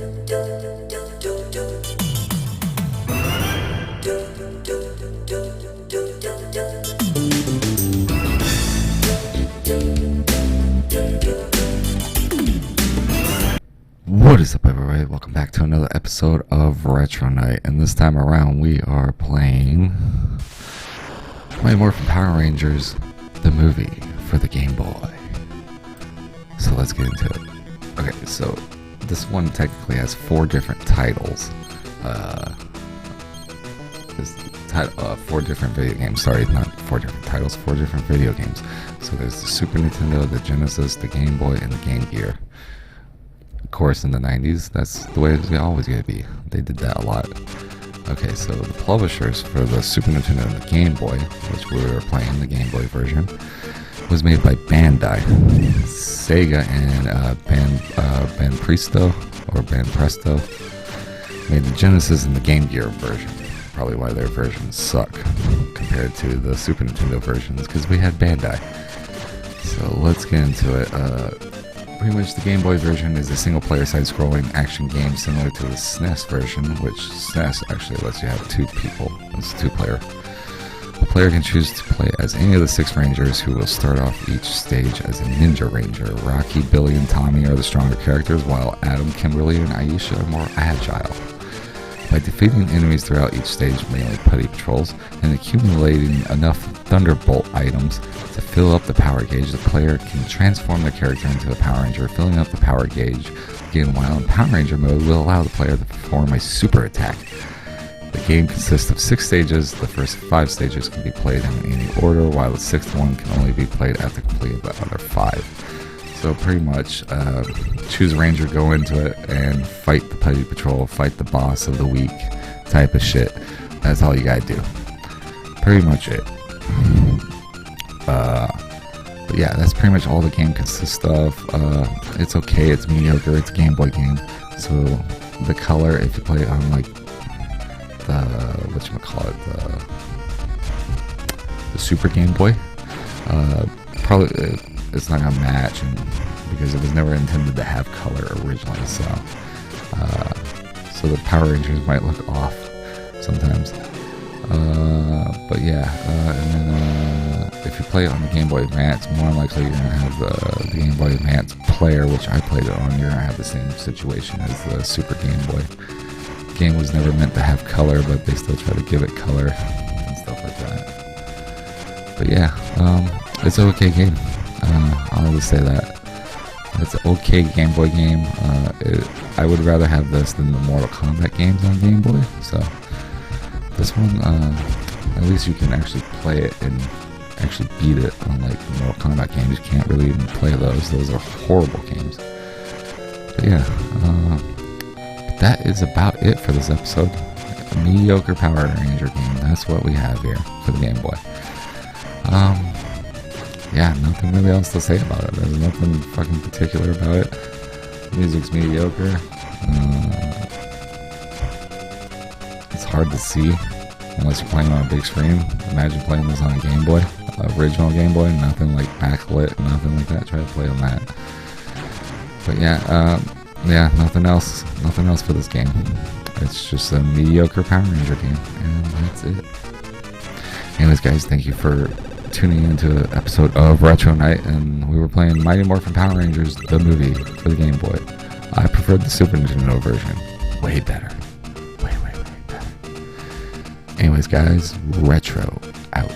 What is up, everybody? Welcome back to another episode of Retro Night, and this time around we are playing Mighty Morphin Power Rangers, the movie for the Game Boy. So let's get into it. Okay, so this one technically has 4 different titles. Four different video games. Sorry, not 4 different titles, 4 different video games. So there's the Super Nintendo, the Genesis, the Game Boy, and the Game Gear. Of course, in the 90s, that's the way it's always going to be. They did that a lot. Okay, so the publishers for the Super Nintendo and the Game Boy, which we were playing, the Game Boy version, was made by Bandai. Sega and Banpresto made the Genesis and the Game Gear version. Probably why their versions suck compared to the Super Nintendo versions, because we had Bandai. So let's get into it. Pretty much the Game Boy version is a single-player side-scrolling action game similar to the SNES version, which SNES actually lets you have 2 people. It's 2-player. The player can choose to play as any of the 6 Rangers, who will start off each stage as a Ninja Ranger. Rocky, Billy, and Tommy are the stronger characters, while Adam, Kimberly, and Aisha are more agile. By defeating enemies throughout each stage, mainly putty patrols, and accumulating enough Thunderbolt items to fill up the power gauge, the player can transform their character into a Power Ranger. Filling up the power gauge again while in Power Ranger mode will allow the player to perform a super attack. The game consists of 6 stages. The first 5 stages can be played in any order, while the 6th one can only be played after completing the other 5. So pretty much, choose a ranger, go into it, and fight the putty patrol, fight the boss of the week type of shit. That's all you gotta do. Pretty much it. But yeah, that's pretty much all the game consists of. It's okay, it's mediocre, it's a Game Boy game. So the color, if you play it on like the Super Game Boy, probably it's not gonna match, and because it was never intended to have color originally, so the Power Rangers might look off sometimes. But yeah, and then if you play it on the Game Boy Advance, more than likely you're gonna have the Game Boy Advance player, which I played it on. You're gonna have the same situation as the Super Game Boy. The game was never meant to have color, but they still try to give it color and stuff like that. But yeah, it's an okay game. I'll just say that. It's an okay Game Boy game. I would rather have this than the Mortal Kombat games on Game Boy. So this one, at least you can actually play it and actually beat it. Unlike the Mortal Kombat games, you can't really even play those. Those are horrible games. But yeah, that is about it for this episode. A mediocre Power Ranger game. That's what we have here for the Game Boy. Yeah, nothing really else to say about it. There's nothing fucking particular about it. The music's mediocre. It's hard to see unless you're playing on a big screen. Imagine playing this on a Game Boy, original Game Boy, nothing like backlit, nothing like that. Try to play on that. But yeah, nothing else for this game. It's just a mediocre Power Ranger game, and that's it. Anyways, guys, thank you for tuning into an episode of Retro Night, and we were playing Mighty Morphin Power Rangers, the movie for the Game Boy. I preferred the Super Nintendo version. Way better. Way better. Anyways, guys, Retro out.